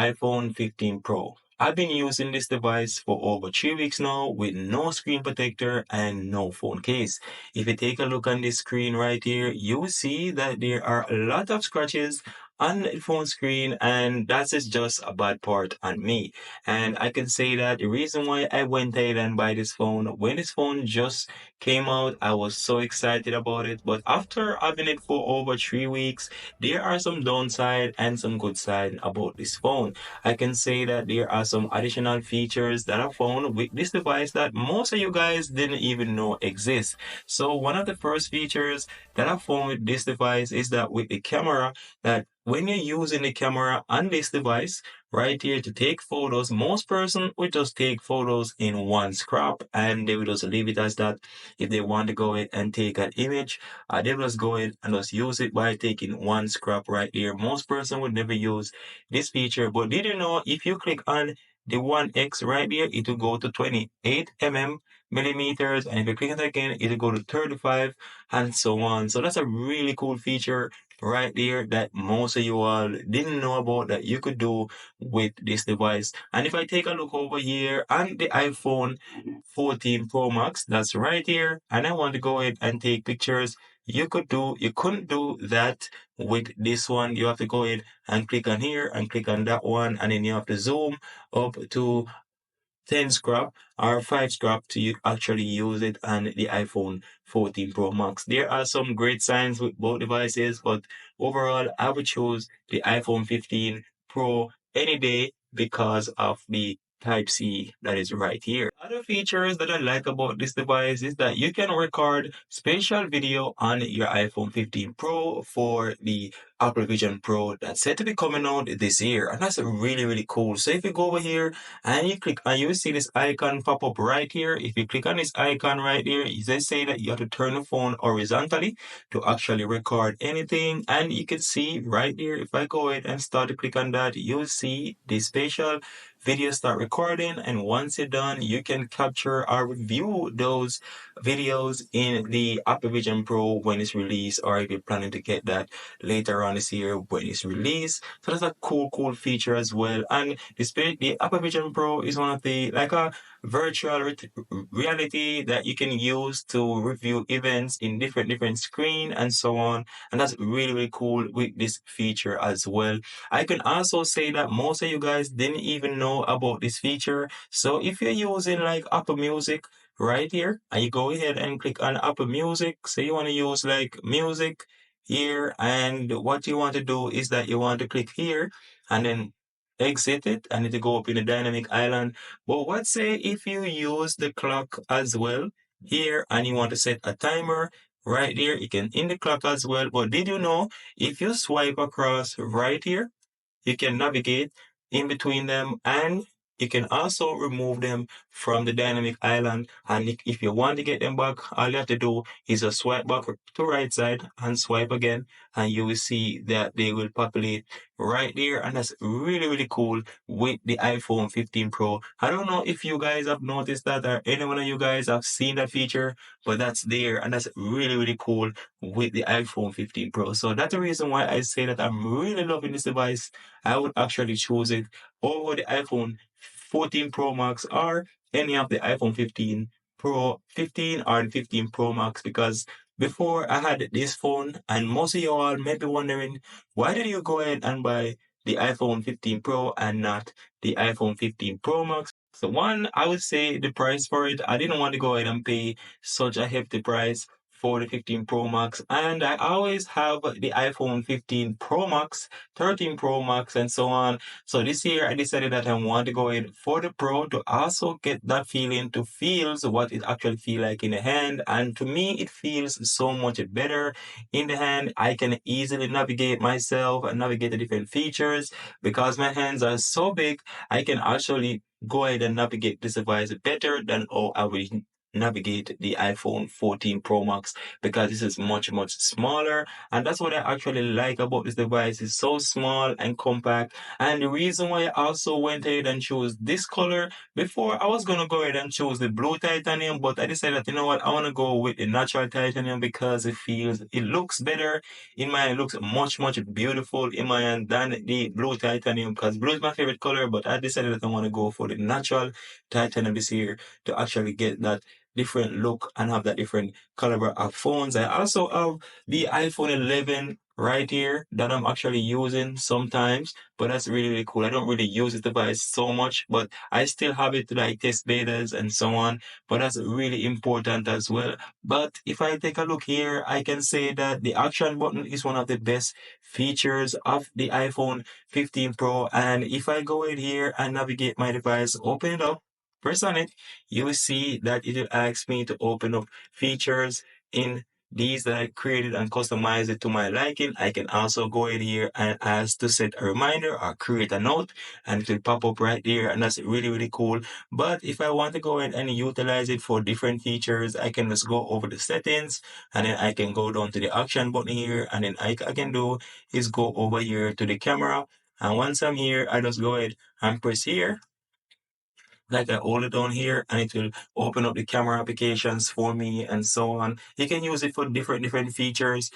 iPhone 15 Pro. I've been using this device for over 3 weeks now with no screen protector and no phone case. If you take a look on this screen right here, you will see that there are a lot of scratches on the phone screen, and that is just a bad part on me. And I can say that the reason why I went ahead and buy this phone, when this phone just came out, I was so excited about it. But after having it for over 3 weeks, there are some downside and some good side about this phone. I can say that there are some additional features that I found with this device that most of you guys didn't even know exist. So one of the first features that I found with this device is that with the camera, that when you're using the camera on this device right here to take photos, most person would just take photos in one crop and they will just leave it as that. If they want to go ahead and take an image, they will just go ahead and just use it by taking one crop right here. Most person would never use this feature, but did you know if you click on the 1x right there, it will go to 28 millimeters, and if you click it again, it will go to 35 and so on. So that's a really cool feature right there that most of you all didn't know about that you could do with this device. And if I take a look over here on the iPhone 14 Pro Max, that's right here, and I want to go ahead and take pictures, you couldn't do that with this one. You have to go ahead and click on here and click on that one, and then you have to zoom up to 10 scrap or 5 scrap to actually use it on the iPhone 14 Pro Max. There are some great signs with both devices, but overall, I would choose the iPhone 15 Pro any day because of the Type-C that is right here. Other features that I like about this device is that you can record spatial video on your iPhone 15 Pro for the Apple Vision Pro that's set to be coming out this year. And that's really, really cool. So if you go over here and you click and you will see this icon pop up right here. If you click on this icon right here, they say that you have to turn the phone horizontally to actually record anything. And you can see right here, if I go ahead and start to click on that, you'll see the spatial video start recording. And once you're done, you can capture or review those videos in the Apple Vision Pro when it's released, or if you're planning to get that later on this year when it's released. So that's a cool feature as well. And the Apple Vision Pro is one of the like a virtual reality that you can use to review events in different screen and so on. And that's really cool with this feature as well. I can also say that most of you guys didn't even know about this feature. So if you're using like Apple Music right here, and you go ahead and click on Apple Music, so you want to use like music here, and what you want to do is that you want to click here and then exit it, and it will go up in the dynamic island. But what say if you use the clock as well here and you want to set a timer right there, you can in the clock as well. But did you know if you swipe across right here, you can navigate in between them, and you can also remove them from the dynamic island. And if you want to get them back, all you have to do is just swipe back to right side and swipe again, and you will see that they will populate right there. And that's really cool with the iPhone 15 Pro. I don't know if you guys have noticed that, or any one of you guys have seen that feature, but that's there, and that's really cool with the iPhone 15 Pro. So that's the reason why I say that I'm really loving this device. I would actually choose it over the iPhone 14 Pro Max or any of the iPhone 15 Pro, 15 or 15 Pro Max, because before I had this phone, and most of you all may be wondering, why did you go ahead and buy the iPhone 15 Pro and not the iPhone 15 Pro Max? So one, I would say the price for it. I didn't want to go ahead and pay such a hefty price for the 15 Pro Max, and I always have the iPhone 15 Pro Max, 13 Pro Max, and so on. So this year I decided that I want to go in for the Pro to also get that feeling, to feel what it actually feels like in the hand. And to me, it feels so much better in the hand. I can easily navigate myself and navigate the different features because my hands are so big. I can actually go ahead and navigate this device better than all I would navigate the iPhone 14 Pro Max because this is much, much smaller. And that's what I actually like about this device. It's so small and compact. And the reason why I also went ahead and chose this color, before I was gonna go ahead and choose the blue titanium, but I decided that, you know what, I wanna go with the natural titanium because it looks better in my, it looks much, much beautiful in my hand than the blue titanium because blue is my favorite color, but I decided that I wanna go for the natural titanium this year to actually get that different look and have that different caliber of phones. I also have the iPhone 11 right here that I'm actually using sometimes, but that's really, really cool. I don't really use this device so much, but I still have it to like test betas and so on, but that's really important as well. But if I take a look here, I can say that the action button is one of the best features of the iPhone 15 Pro. And if I go in here and navigate my device, open it up, press on it, you will see that it will ask me to open up features in these that I created and customize it to my liking. I can also go in here and ask to set a reminder or create a note, and it will pop up right there. And that's really, really cool. But if I want to go in and utilize it for different features, I can just go over the settings and then I can go down to the action button here. And then I can do is go over here to the camera. And once I'm here, I just go ahead and press here, like I hold it down here and it will open up the camera applications for me and so on. You can use it for different features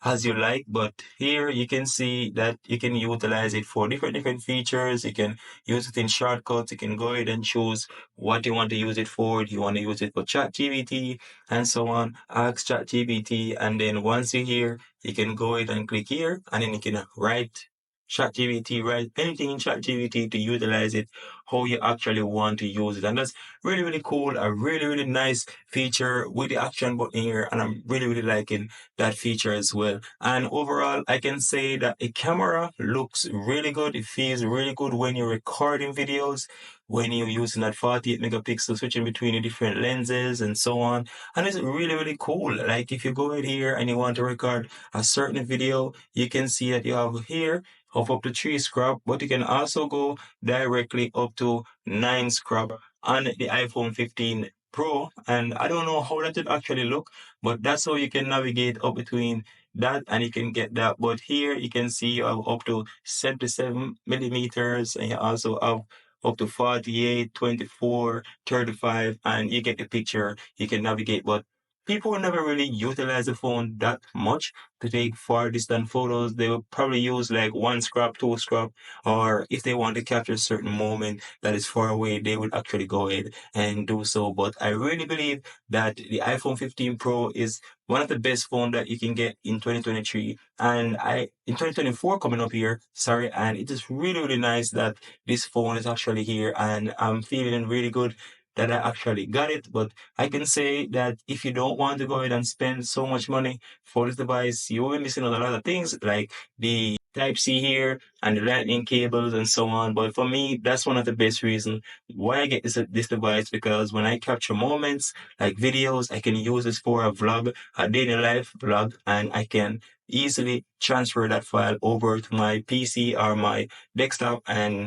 as you like, but here you can see that you can utilize it for different features. You can use it in shortcuts. You can go ahead and choose what you want to use it for. Do you want to use it for ChatGPT and so on? Ask ChatGPT, and then once you're here, you can go ahead and click here, and then you can write ChatGPT, write anything in ChatGPT to utilize it how you actually want to use it. And that's really, really cool. A really, really nice feature with the action button here. And I'm really, really liking that feature as well. And overall, I can say that the camera looks really good. It feels really good when you're recording videos, when you're using that 48 megapixel, switching between the different lenses and so on. And it's really, really cool. Like if you go in here and you want to record a certain video, you can see that you have here of up to 3 scrap, but you can also go directly up to 9 scrap on the iPhone 15 Pro. And I don't know how that would actually look, but that's how you can navigate up between that and you can get that. But here you can see you have up to 77 millimeters and you also have up to 48, 24, 35, and you get the picture. You can navigate, but people never really utilize the phone that much to take far distant photos. They will probably use like 1 scrap, 2 scrap, or if they want to capture a certain moment that is far away, they would actually go ahead and do so. But I really believe that the iPhone 15 Pro is one of the best phones that you can get in 2023. And in 2024 coming up here, sorry, and it is really, really nice that this phone is actually here and I'm feeling really good that I actually got it. But I can say that if you don't want to go ahead and spend so much money for this device, you will be missing out on a lot of things like the Type C here and the lightning cables and so on. But for me, that's one of the best reasons why I get this device, because when I capture moments like videos, I can use this for a vlog, a daily life vlog, and I can easily transfer that file over to my PC or my desktop and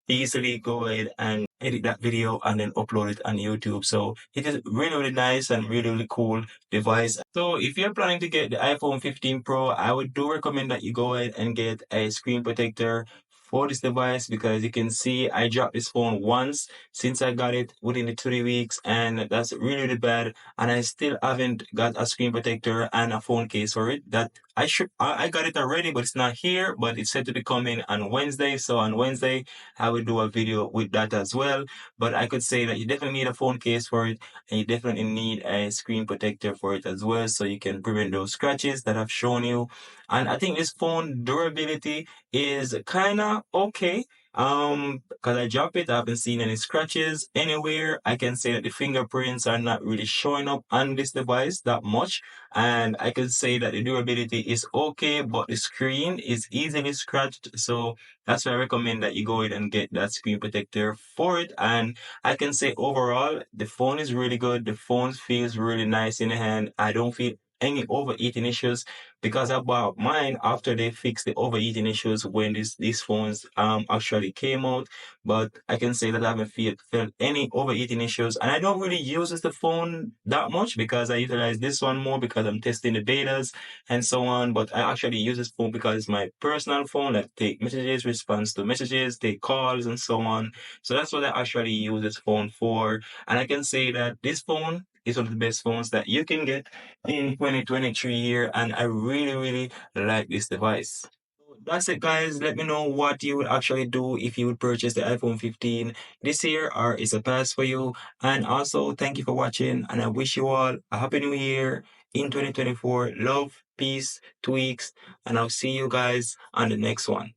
easily go ahead and edit that video and then upload it on YouTube. So it is really, really nice and really, really cool device. So if you're planning to get the iPhone 15 Pro, I would do recommend that you go ahead and get a screen protector for this device, because you can see I dropped this phone once since I got it within the 3 weeks, and that's really, really bad. And I still haven't got a screen protector and a phone case for it. That I got it already, but it's not here, but it's said to be coming on Wednesday. So on Wednesday, I will do a video with that as well. But I could say that you definitely need a phone case for it, and you definitely need a screen protector for it as well, so you can prevent those scratches that I've shown you. And I think this phone durability is kind of okay. Because I drop it, I haven't seen any scratches anywhere. I can say that the fingerprints are not really showing up on this device that much. And I can say that the durability is okay, but the screen is easily scratched. So that's why I recommend that you go ahead and get that screen protector for it. And I can say overall, the phone is really good. The phone feels really nice in the hand. I don't feel any overheating issues because I bought mine after they fixed the overheating issues when these phones actually came out. But I can say that I haven't felt any overheating issues, and I don't really use the phone that much because I utilize this one more because I'm testing the betas and so on. But I actually use this phone because it's my personal phone that take messages, responds to messages, take calls, and so on. So that's what I actually use this phone for. And I can say that this phone is one of the best phones that you can get in 2023 here, and I really, really like this device. That's it, guys. Let me know what you would actually do if you would purchase the iPhone 15 this year, or is a pass for you. And also, thank you for watching, and I wish you all a happy new year in 2024. Love, peace, tweaks, and I'll see you guys on the next one.